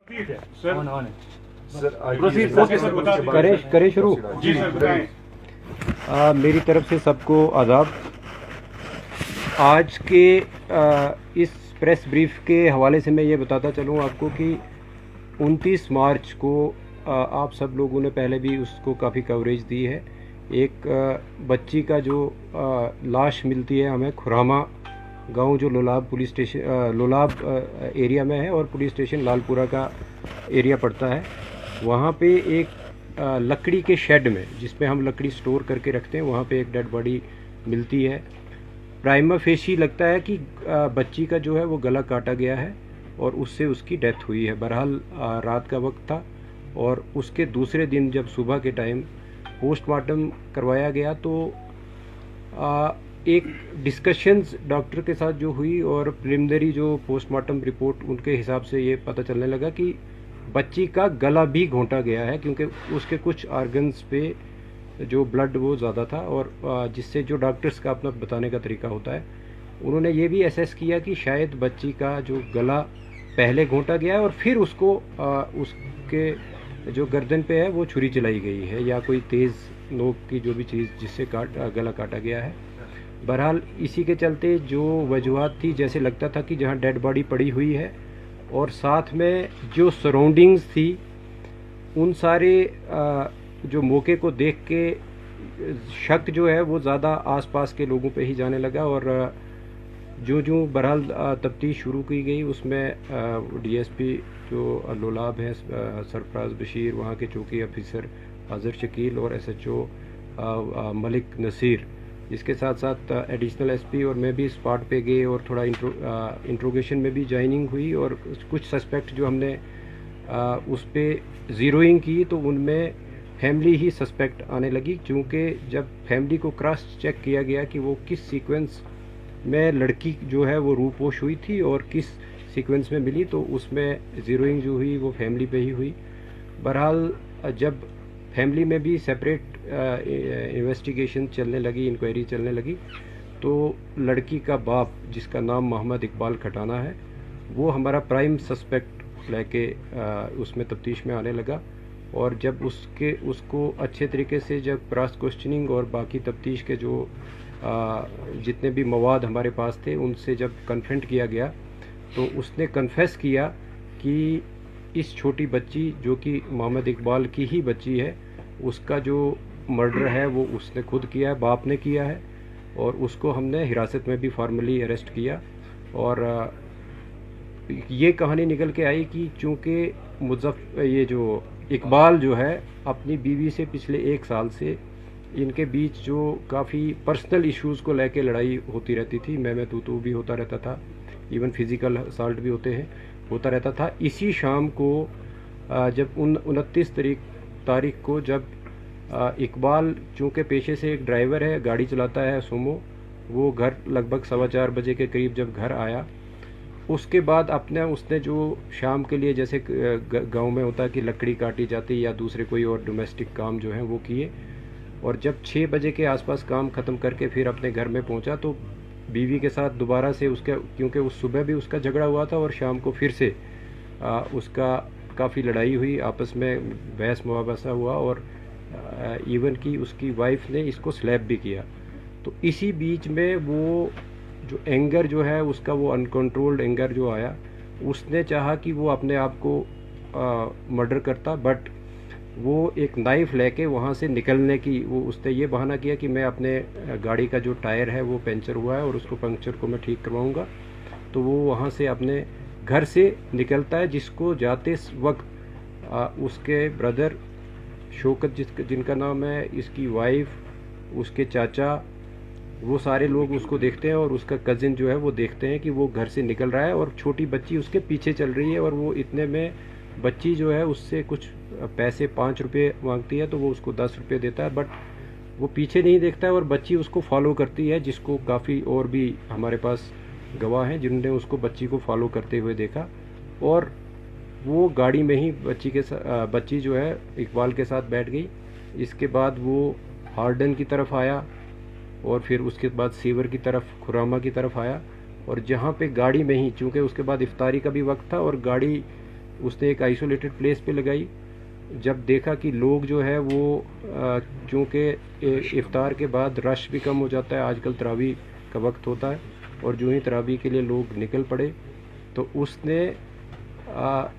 करे शुरू। जी सर बताएं। मेरी तरफ से सबको आदाब। आज के इस प्रेस ब्रीफ के हवाले से मैं ये बताता चलूँ आपको कि 29 मार्च को आप सब लोगों ने पहले भी उसको काफ़ी कवरेज दी है। एक बच्ची का जो लाश मिलती है हमें खुरामा गांव जो Lolab police station Lolab area में है और पुलिस स्टेशन लालपुरा का एरिया पड़ता है। वहाँ पे एक लकड़ी के शेड में जिसमें हम लकड़ी स्टोर करके रखते हैं वहाँ पे एक डेड बॉडी मिलती है। प्राइमा फेशी लगता है कि बच्ची का जो है वो गला काटा गया है और उससे उसकी डेथ हुई है। बहरहाल रात का वक्त था और उसके दूसरे दिन जब सुबह के टाइम पोस्टमार्टम करवाया गया तो एक डिस्कशंस डॉक्टर के साथ जो हुई और प्रिलिमिनरी जो पोस्टमार्टम रिपोर्ट उनके हिसाब से ये पता चलने लगा कि बच्ची का गला भी घोंटा गया है क्योंकि उसके कुछ ऑर्गन्स पे जो ब्लड वो ज़्यादा था और जिससे जो डॉक्टर्स का अपना बताने का तरीका होता है उन्होंने ये भी असेस किया कि शायद बच्ची का जो गला पहले घोंटा गया है और फिर उसको उसके जो गर्दन पे है वो छुरी चलाई गई है या कोई तेज़ नोक की जो भी चीज़ जिससे गला काटा गया है। बहरहाल इसी के चलते जो वजूहात थी जैसे लगता था कि जहाँ डेड बॉडी पड़ी हुई है और साथ में जो सराउंडिंग्स थी उन सारे जो मौके को देख के शक जो है वो ज़्यादा आसपास के लोगों पे ही जाने लगा और जो बहरहाल तफ्तीश शुरू की गई उसमें डीएसपी जो लोलाब है सरफराज बशीर, वहाँ के चौकी ऑफिसर आज़र शकील और एसएचओ मलिक नसीर, इसके साथ साथ एडिशनल एसपी और मैं भी स्पॉट पे गए और थोड़ा इंट्रोगेशन में भी ज्वाइनिंग हुई और कुछ सस्पेक्ट जो हमने उस पर ज़ीरोइंग की तो उनमें फैमिली ही सस्पेक्ट आने लगी क्योंकि जब फैमिली को क्रॉस चेक किया गया कि वो किस सीक्वेंस में लड़की जो है वो रूपोश हुई थी और किस सीक्वेंस में मिली तो उसमें ज़ीरोइंग जो हुई वो फैमिली पे ही हुई। बहरहाल जब फैमिली में भी सेपरेट इन्वेस्टिगेशन चलने लगी, इंक्वायरी चलने लगी तो लड़की का बाप जिसका नाम मोहम्मद इकबाल खटाना है वो हमारा प्राइम सस्पेक्ट लेके उसमें तफ्तीश में आने लगा और जब उसको अच्छे तरीके से जब क्रॉस क्वेश्चनिंग और बाकी तफ्तीश के जो जितने भी मवाद हमारे पास थे उनसे जब कन्फ्रंट किया गया तो उसने कन्फेस किया कि इस छोटी बच्ची जो कि मोहम्मद इकबाल की ही बच्ची है उसका जो मर्डर है वो उसने खुद किया है, बाप ने किया है और उसको हमने हिरासत में भी फॉर्मली अरेस्ट किया। और ये कहानी निकल के आई कि चूँकि ये जो इकबाल जो है अपनी बीवी से पिछले 1 साल से इनके बीच जो काफ़ी पर्सनल इश्यूज़ को लेके लड़ाई होती रहती थी, मैं तू भी होता रहता था, इवन फिज़िकल असाल्ट भी होता रहता था। इसी शाम को जब 29 तारीख को जब इकबाल चूँकि पेशे से एक ड्राइवर है, गाड़ी चलाता है सोमो, वो घर लगभग 4:15 बजे के करीब जब घर आया उसके बाद उसने जो शाम के लिए जैसे गांव में होता है कि लकड़ी काटी जाती या दूसरे कोई और डोमेस्टिक काम जो है वो किए और जब 6 बजे के आसपास काम ख़त्म करके फिर अपने घर में पहुंचा तो बीवी के साथ दोबारा से उसका क्योंकि उस सुबह भी उसका झगड़ा हुआ था और शाम को फिर से उसका काफ़ी लड़ाई हुई, आपस में बहस मुबासा हुआ और इवन कि उसकी वाइफ ने इसको स्लैप भी किया। तो इसी बीच में वो जो एंगर जो है उसका वो अनकंट्रोल्ड एंगर जो आया उसने चाहा कि वो अपने आप को मर्डर करता, बट वो एक नाइफ़ लेके वहाँ से निकलने की उसने ये बहाना किया कि मैं अपने गाड़ी का जो टायर है वो पंचर हुआ है और उसको पंक्चर को मैं ठीक करवाऊँगा। तो वो वहाँ से अपने घर से निकलता है जिसको जाते वक्त उसके ब्रदर शौकत जिनका नाम है, इसकी वाइफ, उसके चाचा, वो सारे लोग उसको देखते हैं और उसका कज़िन जो है वो देखते हैं कि वो घर से निकल रहा है और छोटी बच्ची उसके पीछे चल रही है और वो इतने में बच्ची जो है उससे कुछ पैसे 5 रुपये मांगती है तो वो उसको 10 रुपये देता है, बट वो पीछे नहीं देखता है और बच्ची उसको फॉलो करती है, जिसको काफ़ी और भी हमारे पास गवाह हैं जिन्होंने उसको बच्ची को फॉलो करते हुए देखा और वो गाड़ी में ही बच्ची जो है इकबाल के साथ बैठ गई। इसके बाद वो हार्डन की तरफ आया और फिर उसके बाद सीवर की तरफ, खुरामा की तरफ आया और जहाँ पे गाड़ी में ही, चूँकि उसके बाद इफ्तारी का भी वक्त था और गाड़ी उसने एक आइसोलेटेड प्लेस पे लगाई। जब देखा कि लोग जो है वो चूँकि इफ्तार के बाद रश भी कम हो जाता है, आजकल तरावी का वक्त होता है, और जो ही तरावी के लिए लोग निकल पड़े, तो उसने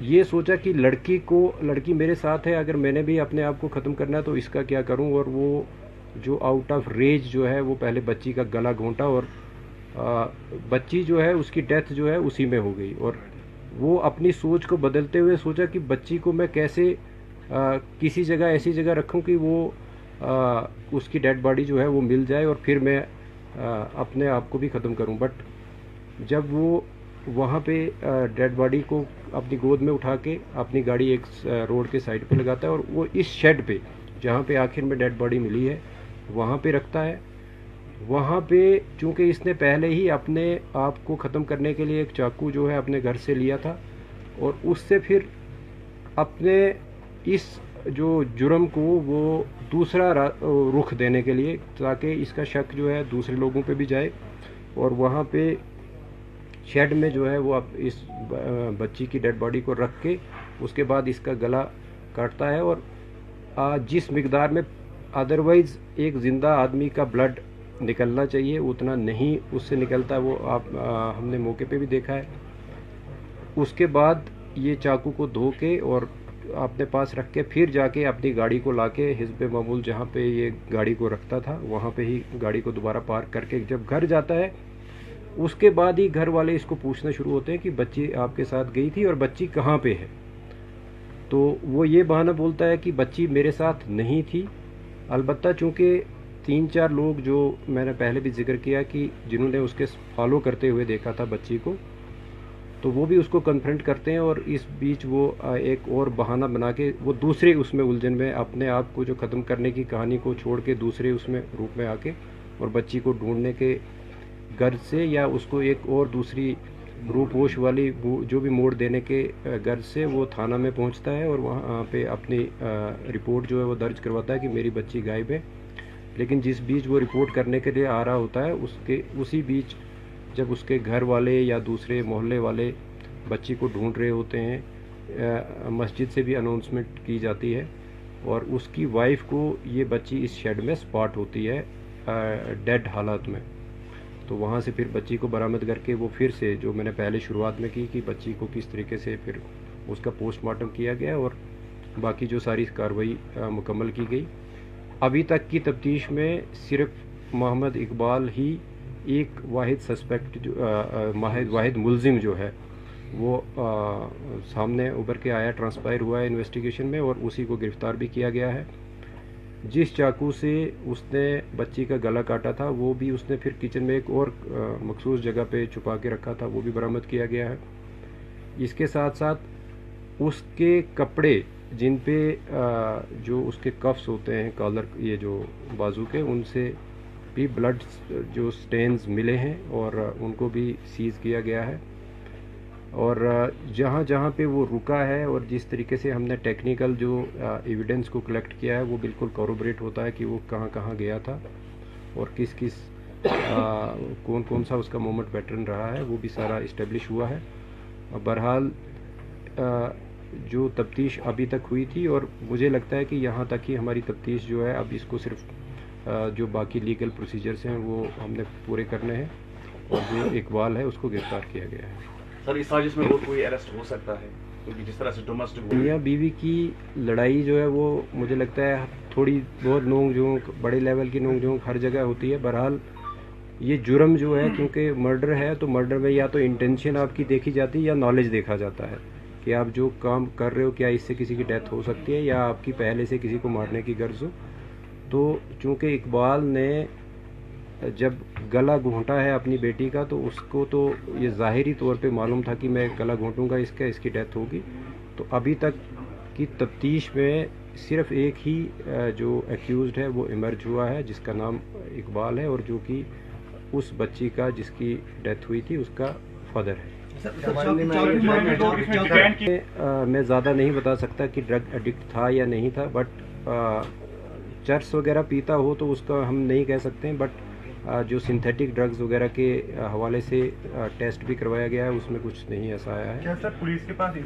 ये सोचा कि लड़की मेरे साथ है, अगर मैंने भी अपने आप को ख़त्म करना है तो इसका क्या करूं। और वो जो आउट ऑफ रेज जो है वो पहले बच्ची का गला घोंटा, और बच्ची जो है उसकी डेथ जो है उसी में हो गई। और वो अपनी सोच को बदलते हुए सोचा कि बच्ची को मैं कैसे किसी जगह ऐसी जगह रखूं कि वो उसकी डेड बॉडी जो है वो मिल जाए, और फिर मैं अपने आप को भी ख़त्म करूं। बट जब वो वहाँ पे डेड बॉडी को अपनी गोद में उठा के अपनी गाड़ी एक रोड के साइड पे लगाता है, और वो इस शेड पे जहाँ पे आखिर में डेड बॉडी मिली है वहाँ पे रखता है। वहाँ पे चूँकि इसने पहले ही अपने आप को ख़त्म करने के लिए एक चाकू जो है अपने घर से लिया था, और उससे फिर अपने इस जो जुर्म को वो दूसरा रुख देने के लिए, ताकि इसका शक जो है दूसरे लोगों पे भी जाए, और वहाँ पे शेड में जो है वो अब इस बच्ची की डेड बॉडी को रख के उसके बाद इसका गला काटता है। और जिस मिकदार में अदरवाइज़ एक ज़िंदा आदमी का ब्लड निकलना चाहिए उतना नहीं उससे निकलता, वो हमने मौके पे भी देखा है। उसके बाद ये चाकू को धो के और अपने पास रख के फिर जाके अपनी गाड़ी को लाके हिज़्ब मामूल जहाँ पे ये गाड़ी को रखता था वहाँ पे ही गाड़ी को दोबारा पार्क करके जब घर जाता है, उसके बाद ही घर वाले इसको पूछना शुरू होते हैं कि बच्ची आपके साथ गई थी और बच्ची कहाँ पे है। तो वो ये बहाना बोलता है कि बच्ची मेरे साथ नहीं थी। अलबत्ता चूँकि 3-4 लोग जो मैंने पहले भी जिक्र किया कि जिन्होंने उसके फॉलो करते हुए देखा था बच्ची को, तो वो भी उसको कन्फ्रंट करते हैं, और इस बीच वो एक और बहाना बना के वो दूसरे उसमें उलझन में अपने आप को जो ख़त्म करने की कहानी को छोड़ के दूसरे उसमें रूप में आके और बच्ची को ढूंढने के गर्ज से या उसको एक और दूसरी रूपोश वाली जो भी मोड़ देने के गर्ज से वो थाना में पहुंचता है, और वहाँ पे अपनी रिपोर्ट जो है वो दर्ज करवाता है कि मेरी बच्ची गायब है। लेकिन जिस बीच वो रिपोर्ट करने के लिए आ रहा होता है उसी बीच जब उसके घर वाले या दूसरे मोहल्ले वाले बच्ची को ढूंढ रहे होते हैं, मस्जिद से भी अनाउंसमेंट की जाती है, और उसकी वाइफ को ये बच्ची इस शेड में स्पॉट होती है डेड हालात में। तो वहाँ से फिर बच्ची को बरामद करके वो फिर से जो मैंने पहले शुरुआत में की कि बच्ची को किस तरीके से फिर उसका पोस्टमार्टम किया गया और बाकी जो सारी कार्रवाई मुकम्मल की गई। अभी तक की तफ्तीश में सिर्फ मोहम्मद इकबाल ही एक वाहिद सस्पेक्ट जो वाहिद मुलजिम जो है वो सामने उभर के आया, ट्रांसपायर हुआ है इन्वेस्टिगेशन में, और उसी को गिरफ़्तार भी किया गया है। जिस चाकू से उसने बच्ची का गला काटा था वो भी उसने फिर किचन में एक और मखसूस जगह पे छुपा के रखा था, वो भी बरामद किया गया है। इसके साथ साथ उसके कपड़े जिन पे जो उसके कफ्स होते हैं कॉलर, ये जो बाजू के, उनसे भी ब्लड जो स्टेन्स मिले हैं और उनको भी सीज़ किया गया है। और जहाँ जहाँ पे वो रुका है और जिस तरीके से हमने टेक्निकल जो एविडेंस को कलेक्ट किया है वो बिल्कुल कॉरोबरेट होता है कि वो कहाँ कहाँ गया था और किस किस कौन कौन सा उसका मूवमेंट पैटर्न रहा है, वो भी सारा इस्टेब्लिश हुआ है। बहरहाल जो तफ्तीश अभी तक हुई थी, और मुझे लगता है कि यहाँ तक ही हमारी तफ्तीश जो है, अब इसको सिर्फ जो बाकी लीगल प्रोसीजर्स हैं वो हमने पूरे करने हैं, और जो इकबाल है उसको गिरफ्तार किया गया है। सर, इस साजिश में और कोई अरेस्ट हो सकता है? क्योंकि जिस तरह से डोमेस्टिक मियाँ बीवी की लड़ाई जो है वो मुझे लगता है थोड़ी बहुत नोक झोंक, बड़े लेवल की नोक झोंक हर जगह होती है। बहरहाल ये जुर्म जो है, क्योंकि मर्डर है, तो मर्डर में या तो इंटेंशन आपकी देखी जाती है या नॉलेज देखा जाता है कि आप जो काम कर रहे हो क्या इससे किसी की डेथ हो सकती है या आपकी पहले से किसी को मारने की गर्ज हो। तो चूँकि इकबाल ने जब गला घोंटा है अपनी बेटी का, तो उसको तो ये ज़ाहिरी तौर पे मालूम था कि मैं गला घोंटूंगा इसकी डेथ होगी। तो अभी तक की तफ्तीश में सिर्फ एक ही जो एक्यूज़्ड है वो इमर्ज हुआ है, जिसका नाम इकबाल है और जो कि उस बच्ची का जिसकी डेथ हुई थी उसका फादर है। मैं ज़्यादा नहीं बता सकता कि ड्रग एडिक्ट था या नहीं था, बट चर्स वगैरह पीता हो तो उसका हम नहीं कह सकते हैं। बट जो सिंथेटिक ड्रग्स वगैरह के हवाले से टेस्ट भी करवाया गया है, उसमें कुछ नहीं ऐसा आया है। क्या सर पुलिस के पास